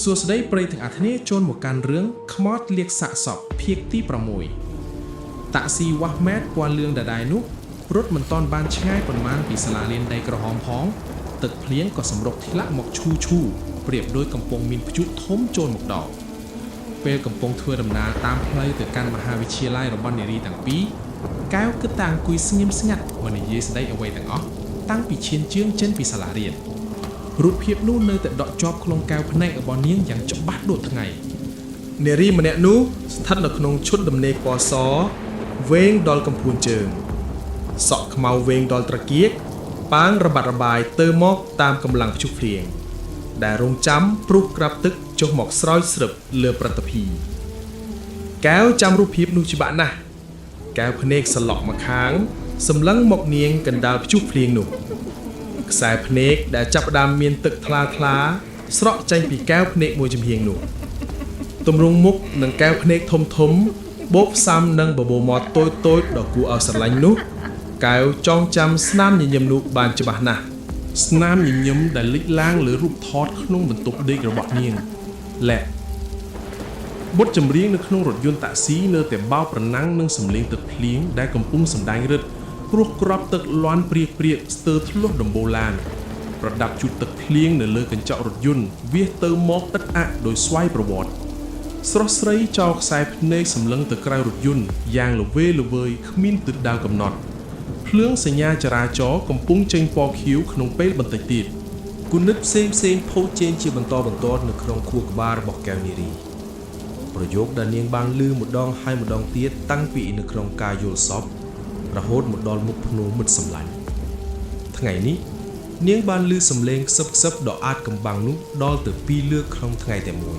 សួស្តីប្រិយទាំងអស់គ្នាចូលមកកាន់រឿងខ្មោចលាកសាកសពភាគទី6តាក់ស៊ីវ៉ាស់ម៉ែតពណ៌លឿងដដែលនោះរត់មិនទាន់បានឆ្ងាយប៉ុន្មានពីសាលារៀនដីក្រហមផងទឹកភ្លៀងក៏សម្រុកធ្លាក់មកឈូប្រៀបដូចកំពុងមានព្យុះធំចូលមកដល់ពេលកំពុងធ្វើដំណើរតាមផ្លូវទៅកាន់មហាវិទ្យាល័យរបស់នារីទាំងពីរកែវគិតតែអង្គុយស្ងៀមស្ងាត់មិននិយាយស្ដីអ្វីទាំងអស់តាំងពីឈានជើងចេញពីសាលារៀនរូបភាពនោះនៅតែដកជាប់ក្នុងកែវភ្នែករបស់នាងយ៉ាងច្បាស់ដូចថ្ងៃនារីម្នាក់នោះស្ថិតនៅក្នុងឈុតដំណេកពណ៌សវែងដល់កំពួនជើងសក់ខ្មៅវែងដល់ត្រកៀកប៉ាងរបាត់របាយទៅមកតាមកម្លាំងព្យុះភ្លៀងដែលរងចាំព្រុសក្រាប់ទឹកចុះមកស្រោចស្រឹបលើប្រតិភីកែវចាំរូបភាពនោះច្បាស់ណាស់កែវភ្នែកសន្លក់មកខាងសម្លឹងមកនាងកណ្ដាលព្យុះភ្លៀងនោះខ្សែភ្នែកដែលចាប់ផ្ដើមមានទឹកថ្លាស្រក់ចេញពីកែវភ្នែកមួយចំហៀងនោះទម្រង់មុខនិងកែវភ្នែកធំបូកផ្សំនឹងបបោមាត់តូចដ៏គួរឲ្យស្រឡាញ់នោះកែវចងចាំស្នាមញញឹមនោះបានច្បាស់ណាស់ស្នាមញញឹមដែលលេចឡើងលើរូបថតក្នុងបន្ទប់ដេករបស់នាងและបទចម្រៀងនៅក្នុងរថយន្តតាក់ស៊ីនៅតែបោកប្រណាំងនឹងសំឡេងទឹកភ្លៀងដែលកំពុងសម្ដែងរឹតគ្រោះគ្រាប់ទឹកលាន់ព្រាកស្ទើរធ្លាស់ដំបូលឡានប្រដាប់ជូតទឹកភ្លៀងនៅលើកញ្ចក់រថយន្តវាសទៅមកទឹកអាក់ដោយស្វ័យប្រវត្តិស្រស់ស្រីចោលខ្សែភ្នែកសម្លឹងទៅក្រៅរថយន្តយ៉ាងល្វើយគ្មានទិសដៅកំណត់ភ្លើងសញ្ញាចរាចរណ៍កំពុងចេញពណ៌ខៀវក្នុងពេលបន្តិចទៀតគំនិតផ្សេងផូរចេញជាបន្តនៅក្នុងខួរក្បាលរបស់កែវនារីប្រយោគដែលនាងបានឮម្ដងហើយម្ដងទៀតតាំងពីនៅក្នុងការយល់សពរហូតមកដល់មុខភ្នោមិត្តសម្លាញ់ថ្ងៃនេះនាងបានឮសំឡេងខ្សឹបដ៏អាចកំបាំងនោះដល់ទៅ2លើកក្នុងថ្ងៃតែមួយ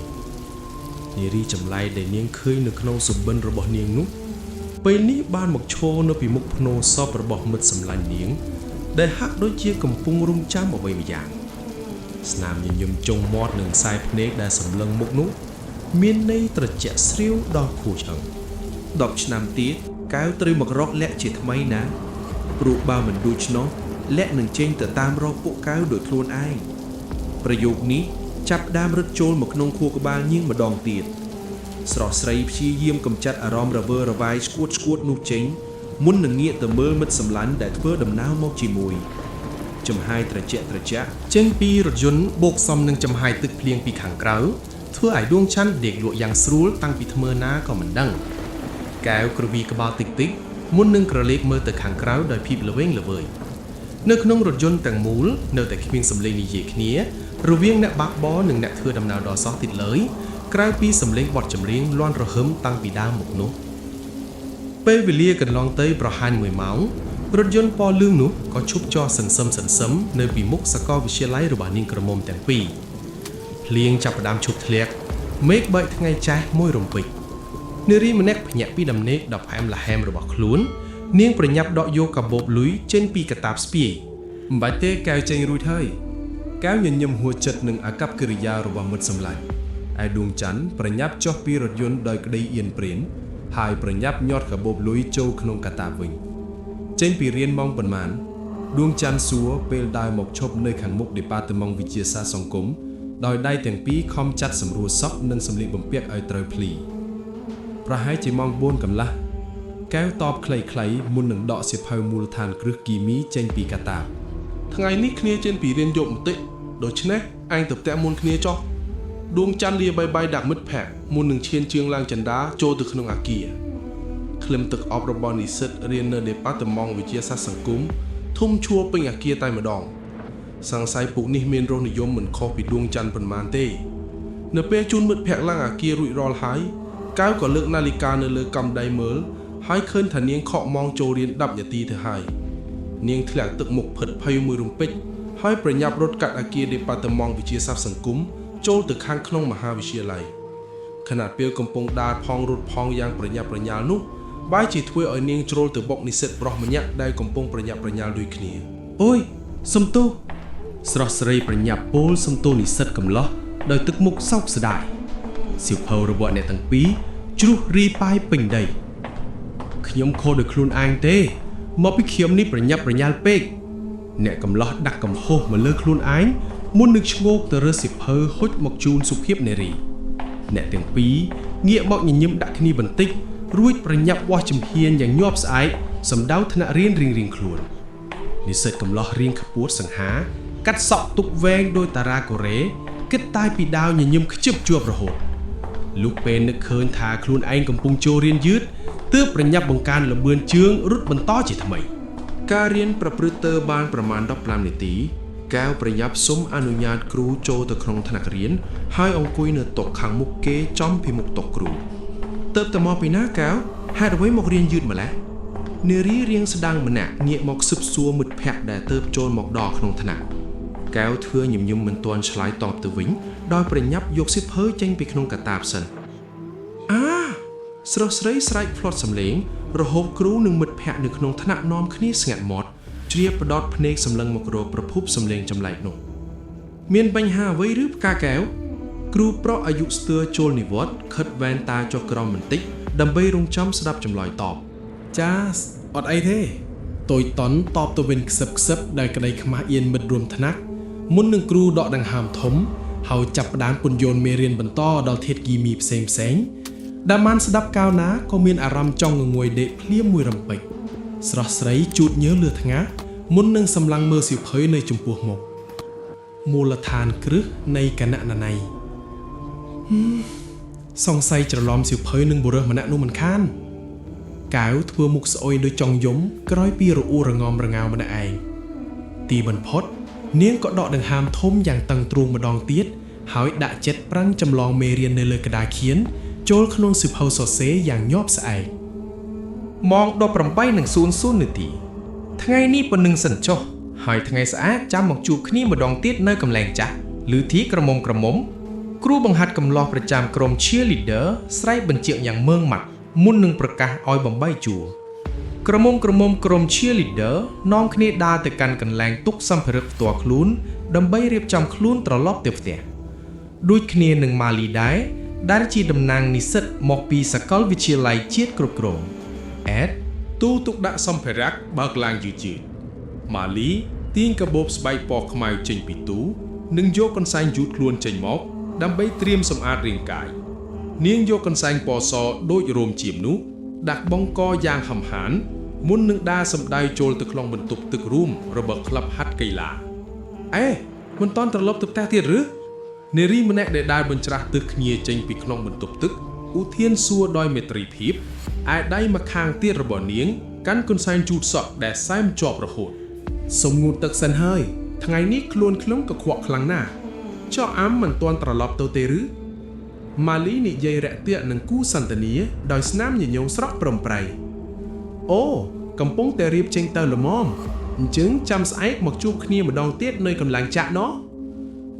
នារីចម្លែកដែលនាងឃើញនៅក្នុងសុបិនរបស់នាងនោះពេលនេះបានមកឈរនៅពីមុខភ្នោសពរបស់មិត្តសម្លាញ់នាងដែលហាក់ដូចជាកំពុងរង់ចាំអ្វីម្យ៉ាងស្នាមញញឹមចុងមាត់និងខ្សែភ្នែកដែលសម្លឹងមុខនោះមានន័យត្រជាក់ស្រាវដល់ខួរឆ្អឹង10ឆ្នាំទៀតកែវត្រូវមករកលាក់ជាថ្មីណាព្រោះបើមិនដូច្នោះលាក់នឹងចេញទៅតាមរកពួកកែវដោយខ្លួនឯងប្រយោគនេះចាប់ដើមរត់ចូលមកក្នុងខួរក្បាលនាងម្ដងទៀតស្រស់ស្រីព្យាយាមកំចាត់អារម្មណ៍រវើរវាយស្គួតនោះចេញមុននឹងងាកទៅមើលមិត្តសម្លាញ់ដែលធ្វើដំណើរមកជាមួយចំហាយត្រជាក់ចេញពីរថយន្តបូកសំនឹងចំហាយទឹកភ្លៀងពីខាងក្រៅធ្វើឲ្យដួងច័ន្ទដេកលក់យ៉ាងស្រួលតាំងពីថ្មើរណាក៏មិនដឹងកែវក្រវីក្បាលតិចមុននឹងក្រឡេកមើលទៅខាងក្រៅដោយភាពល្វែងល្វើយនៅក្នុងរថយន្តទាំងមូលនៅតែគ្មានសម្លេងនិយាយគ្នារវាងអ្នកបើកបរនិងអ្នកធ្វើដំណើរដល់សោះទៀតឡើយក្រៅពីសម្លេងបទចម្រៀងលាន់រហឹមតាំងពីដើមមកនោះពេលវេលាកន្លងទៅប្រហែល1ម៉ោងរថយន្តពណ៌លឿងនោះក៏ឈប់ចតសន្សឹមនៅពីមុខសាកលវិទ្យាល័យរបស់នាងក្រមុំទាំងពីរភ្លៀងចាប់ផ្ដើមឈប់ធ្លាក់មេឃបែកថ្ងៃចាស់មួយរំពេចនារីម្នាក់ភ្ញាក់ពីដំណេកដ៏ផ្អែមល្ហែមរបស់ខ្លួននាងប្រញាប់ដកយកកាបូបលុយចេញពីកាតាបស្ពាយមិនបាច់ទេកែវចេញរួចហើយកែវញញឹមហួចចិត្តនឹងអាកប្បកិរិយារបស់មិត្តសម្លាញ់ឯដួងច័ន្ទប្រញាប់ចុះពីរថយន្តដោយក្តីអៀនព្រានហើយប្រញាប់ញាត់កាបូបលុយចូលក្នុងកាតាបវិញចេញពីរៀនម៉ោងប៉ុន្មានដួងច័ន្ទសួរពេលដើរមកឈប់នៅខាងមុខដេប៉ាតឺម៉ង់វិទ្យាសាស្ត្រសង្គមដោយដៃទាំងពីរខំចាត់សម្រួលសក់និងសម្លៀកបំពាក់ឲ្យត្រូវភ្លីប្រហែលជាម៉ោង4កន្លះកែវតបខ្លីមុននឹងដកសៀវភៅមូលដ្ឋានគ្រឹះគីមីចេញពីកាតាបថ្ងៃនេះគ្នាចេញពីរៀនយកបន្តិចដូច្នេះឯងទៅផ្ទះមុនគ្នាចុះដួងច័ន្ទលាបាយដាក់មិត្តភ័ក្តិមុននឹងឈានជើងឡើងចន្ទាចូលទៅក្នុងអាគារក្លឹមទឹកអប់របស់និស្សិតរៀននៅដេប៉ាតឺម៉ង់វិទ្យាសាស្ត្រសង្គមធំឈួរពេញអាគារតែម្ដងសង្ស័យពួកនេះមានរសនិយមមិនខុសពីដួងច័ន្ទប៉ុន្មានទេនៅពេលជូនមិត្តភ័ក្តិឡើងអាគាររួចរាល់ហើយកែវក៏លើកនាឡិកានៅលើកំដៃមើលហើយឃើញថានាងខកម៉ោងចូលរៀន10នាទីទៅហើយនាងធ្លាក់ទឹកមុខផិតភ័យមួយរំពេចហើយប្រញាប់រត់កាត់អាគារដេប៉ាតឺម៉ង់វិទ្យាសាស្ត្រសង្គមចូលទៅខាងក្នុងមហាវិទ្យាល័យខណៈពេលកំពុងដើរផងរត់ផងយ៉ាងប្រញាប់ប្រញាល់នោះបែរជាធ្វើឲ្យនាងជ្រុលទៅបុកនិស្សិតប្រុសម្នាក់ដែលកំពុងប្រញាប់ប្រញាល់ដូចគ្នាអូយសំទោសស្រស់ស្រីប្រញាប់ពោលសំទោសនិស្សិតកំឡោះដោយទឹកមុខសោកស្ដាយសៀវភៅរបស់អ្នកទាំងពីរជ្រុះរីប៉ាយពេញដីខ្ញុំខុសដោយខ្លួនឯងទេមកពីខ្ញុំនេះប្រញាប់ប្រញាល់ពេកអ្នកកំឡោះដាក់កំហុសមកលើខ្លួនឯង មុននឹងឈ្ងោកទៅរើសសិភៅហុចមកជូនសុភាពនារីអ្នកទាំងពីរងាកមកញញឹមដាក់គ្នាបន្តិចរួចប្រញាប់វាស់ចំហៀនយ៉ាងញាប់ស្អែកសម្ដៅថ្នាក់រៀនរៀងៗខ្លួននិស្សិតកំឡោះរៀងខ្ពួតសង្ហាកាត់សក់ទុកវែងដោយតារាកូរ៉េគិតតែពីដាវញញឹមខ្ជិបជាប់រហូតលុះពេលនឹកឃើញថាខ្លួនឯងកំពុងចូលរៀនយឺតទើបប្រញាប់បង្កើនល្បឿនជើងរត់បន្តជាថ្មីការរៀនប្រព្រឹត្តទៅបានប្រមាណ15នាទីកែវប្រញាប់សុំអនុញ្ញាតគ្រូចូលទៅក្នុងថ្នាក់រៀនហើយអង្គុយនៅតុខាងមុខគេចំពីមុខតុគ្រូទើបតែមកពីណាកែវហេតុអ្វីមករៀនយឺតម្ល៉េះនារីរៀងស្ដាងម្នាក់ងាកមកស៊ឹបសួរមិត្តភក្តិដែលទើបចូលមកដល់ក្នុងថ្នាក់កែវធ្វើញញឹមមិនទាន់ឆ្លើយតបទៅវិញដោយប្រញាប់យកសៀវភៅចេញពីក្នុងកាតាបសិនស្រស់ស្រីស្រែកផ្្លាត់សំឡេងរហូតគ្រូនិងមិត្តភក្តិនៅក្នុងថ្នាក់នាំគ្នាស្ងាត់មាត់ជ្រាបផ្ដោតភ្នែកសម្លឹងមករកប្រភពសំឡេងចម្លែកនោះមានបញ្ហាអ្វីឬផ្កាកែវគ្រូប្រុសអាយុស្ទើរចូលនិវត្តន៍ខិតវ៉ែនតាចុះក្រោមបន្តិចដើម្បីរងចាំស្ដាប់ចម្លើយតបចាអត់អីទេតូចតន់តបទៅវិញខ្សឹបដែលក្តីខ្មាស់អៀនមិត្តរួមថ្នាក់មុននឹងគ្រូដកដង្ហើមធំហើយចាប់ផ្ដើមពន្យល់មេរៀនបន្តដល់ធាតុគីមីផ្សេងដែលបានស្ដាប់កាលណាក៏មានអារម្មណ៍ចង់ងងុយដេកភ្លាមមួយរំពេចស្រស់ស្រីជូតញើសលើថ្ងាសមុននឹងសម្លឹងមើលសៀវភៅនៅចំពោះមុខមូលដ្ឋានគ្រឹះនៃគណន័យសង្ស័យច្រឡំសៀវភៅនឹងបុរសម្នាក់នោះមិនខានកៅធ្វើមុខស្អុយដូចចង់យំក្រោយពីរអ៊ូរងំរងៅម្នាក់ឯងទីបំផុតនាងក៏ដកដង្ហើមធំយ៉ាងតឹងទ្រូងម្ដងទៀតហើយដាក់ចិត្តប្រាំងចម្លងមេរៀននៅលើក្តារខៀនចូលក្នុងសៀវភៅសរសេរយ៉ាងញាប់ស្អែកម៉ោង 18:00 នាទីថ្ងៃនេះប៉ុណ្្នឹងសិនចុះហើយថ្ងៃស្អែកចាំមកជួបគ្នាម្ដងទៀតនៅកន្លែងចាស់ឬធីក្រមុំគ្រូបង្ហាត់កំឡោះប្រចាំក្រុម cheerleader ស្រែកបញ្ជាក់យ៉ាងម៉ឺងម៉ាត់មុននឹងប្រកាសឲ្យបំបីជួរក្រុម cheerleader នាំគ្នាដើរទៅកាន់កន្លែងទុកសម្ភារៈផ្ទាល់ខ្លួនដើម្បីរៀបចំខ្លួនត្រឡប់ទៅផ្ទះដូចគ្នានឹងម៉ាលីដែរដែលជាតំណាងនិស្សិតមកពីសាកលវិទ្យាល័យជាតិគ្រប់គ្រងអេតទូទុកដាក់សម្ភារៈបើកឡើងយឺតម៉ាលីទាញកាបូបស្បែកពណ៌ខ្មៅចេញពីទូនិងយកកន្សែងយូតខ្លួនចេញមកដើម្បីត្រៀមសម្អាតរាងកាយនាងយកកន្សែងពណ៌សដូចរោមជាមនោះដាក់បង់កយ៉ាងហំហានមុននឹងដើរសម្ដៅចូលទៅក្នុងបន្ទប់ទឹករួមរបស់ក្លឹបហាត់កីឡាមិនតាន់ត្រឡប់ទៅផ្ទះទៀតឬនារីម្នាក់ដែលដើរបញ្ច្រាស់ទឹកគ្នាចេញពីក្នុងបន្ទប់ទឹកឧធានសួរដោយមេត្រីភាពឯដៃម្ខាងទៀតរបស់នាងកាន់កន្សែងជូតសក់ដែលសែមជាប់រហូតសុំងូតទឹកសិនហើយថ្ងៃនេះខ្លួនខ្ញុំកខ្វក់ខ្លាំងណាស់ចុះអាំមិនទាន់ត្រឡប់ទៅទេឬម៉ាលីនិយាយរាក់ទាក់នឹងគូសន្ទនាដោយស្នាមញញងស្រក់ប្រំប្រៃអូកំពុងតែរៀបចេញទៅល្មមអញ្ចឹងចាំស្អែកមកជួបគ្នាម្ដងទៀតនៅកន្លែងចាក់ណោះ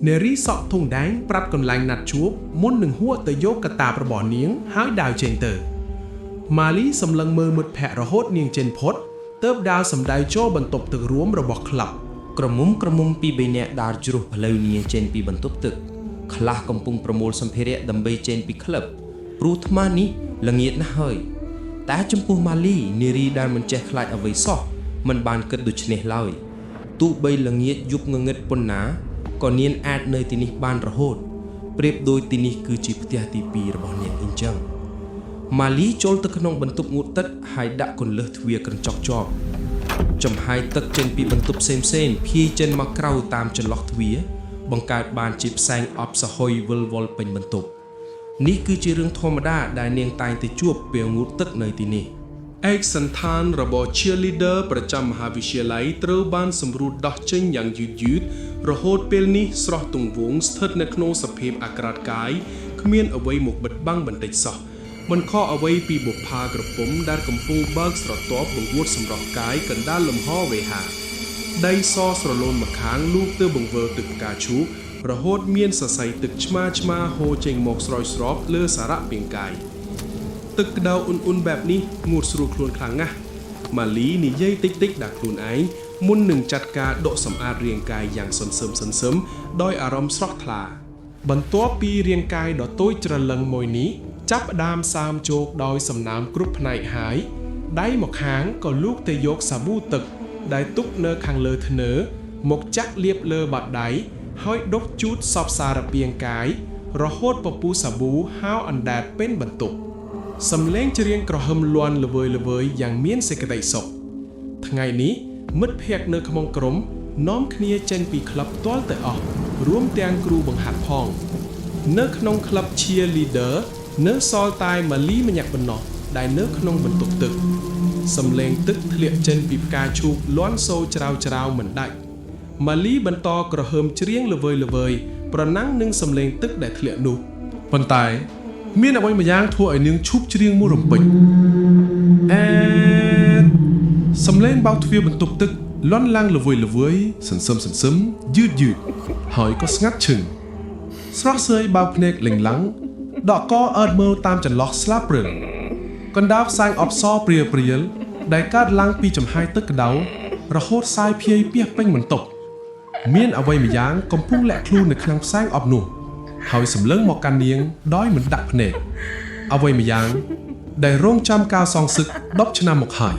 នារីសក់ធុងដែងប្រាប់កន្លែងណាត់ជួបមុននឹងហួរទៅយកកាតាបរបស់នាងហើយដើរចេញទៅម៉ាលីសម្លឹងមើលមិត្តភ័ក្តិរហូតនាងចេញផុតទើបដើរសម្ដៅចូលបន្ទប់ទឹករួមរបស់ក្លឹបក្រមុំពី3នាក់ដើរជ្រុះផ្លូវនាងចេញពីបន្ទប់ទឹកខ្លះកំពុងប្រមូលសម្ភារៈដើម្បីចេញពីក្លឹបព្រោះថ្មនេះល្ងាចណាស់ហើយតែចំពោះម៉ាលីនារីដែលមិនចេះខ្លាចអ្វីសោះមិនបានគិតដូច្នេះឡើយទោះបីល្ងាចយប់ងងឹតប៉ុណ្ណាក៏នាងអាចនៅទីនេះបានរហូតប្រៀបដូចទីនេះគឺជាផ្ទះទី2របស់នាងអញ្ចឹងម៉ាលីចូលទៅក្នុងបន្ទប់ងូតទឹកហើយដាក់គន្លឹះទ្វារក្រញ្ចក់ជាប់ចំហាយទឹកចេញពីបន្ទប់ផ្សេងភាយចេញមកក្រៅតាមចន្លោះទ្វារបង្កើតបានជាផ្សែងអបសហុយវិលវល់ពេញបន្ទប់នេះគឺជារឿងធម្មតាដែលនាងតែងតែជួបពេលងូតទឹកនៅទីនេះឯកសណ្ឋានរបស់ cheerleader ប្រចាំមហាវិទ្យាល័យត្រូវបានសម្រួលដោះចេញយ៉ាងយឺតរហូតពេលនេះស្រស់ទង្វង់ស្ថិតនៅក្នុងសភាពអាក្រាតកាយគ្មានអ្វីមកបិទបាំងបន្តិចសោះមិនខកអ្វីពីបុប្ផាក្រពុំដែលកំពុងបើកស្រទាប់បង្អួតសម្រស់កាយកណ្ដាលលំហវេហាដៃសស្រលូនម្ខាងលូកទៅបង្វិលទឹកផ្កាឈូករហូតមានសរសៃទឹកឆ្មាហូរចេញមកស្រោចស្រពលើសារៈពាងកាយទឹកក្តៅអ៊ុនបែបនេះងូតស្រួលខ្លួនខ្លាំងណាស់ម៉ាលីនិយាយតិចដាក់ខ្លួនឯងមុននឹងចាត់ការដកសម្អាតរាងកាយយ៉ាងសន្សឹមដោយអារម្មណ៍ស្រស់ថ្លាបន្ទាប់ពីរាងកាយដ៏តូចច្រឡឹងមួយនេះចាប់ផ្ដើមសើមជោគដោយសំណើមគ្រប់ផ្នែកហើយដៃមកខាងក៏លូកទៅយកសាប៊ូទឹកដែលទុកនៅខាងលើធ្នើមកចាក់លាបលើបាតដៃ ហើយដុសជូតសពសារពាង្គកាយរហូតពពុះសាប៊ូហើរអណ្ដែតពេញបន្ទប់សំឡេងច្រៀងក្រហឹមលាន់ល្វើយយ៉ាងមានសេចក្តីសុខថ្ងៃនេះមិត្តភ័ក្តិនៅក្នុងក្រុមនាំគ្នាចេញពីក្លឹបទាល់តែអស់រួមទាំងគ្រូបង្ហាត់ផងនៅក្នុងក្លឹប cheerleader នៅសល់តែម៉ាលីម្នាក់ប៉ុណ្ណោះដែលនៅក្នុងបន្ទប់ទឹកសំឡេងទឹកធ្លាក់ចេញពីផ្កាឈូកលាន់សូរច្រាវមិនដាច់ម៉ាលីបន្តក្រហើមច្រៀងល្វើយប្រណាំងនឹងសំឡេងទឹកដែលធ្លាក់នោះប៉ុន្តែមានអ្វីម្យ៉ាងធ្វើឲ្យនាងឈប់ច្រៀងមួយរំពេចសំឡេងបោកទ្វារបន្ទប់ទឹកលាន់ឡើងល្វើយសន្សឹមយឺតហើយក៏ស្ងាត់ឈឹងស្រស់ស្រាយបោកភ្នែកលេងឡាំងដកកអើតមើលតាមចន្លោះស្លាបព្រឿងកណ្ដាលផ្សែងអបសព្រាលដែលកើតឡើងពីចំហាយទឹកក្តៅរហូតសាយភាយពាសពេញបន្ទប់មានអ្វីម្យ៉ាងកំពុងលាក់ខ្លួននៅក្នុងផ្សែងអបនោះហើយសម្លឹងមកកាន់នាងដោយមិនដាក់ភ្នែកអ្វីម្យ៉ាងដែលរងចាំការសងសឹក10ឆ្នាំមកហើយ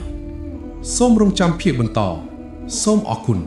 សូមរងចាំភាពបន្តសូមអរគុណ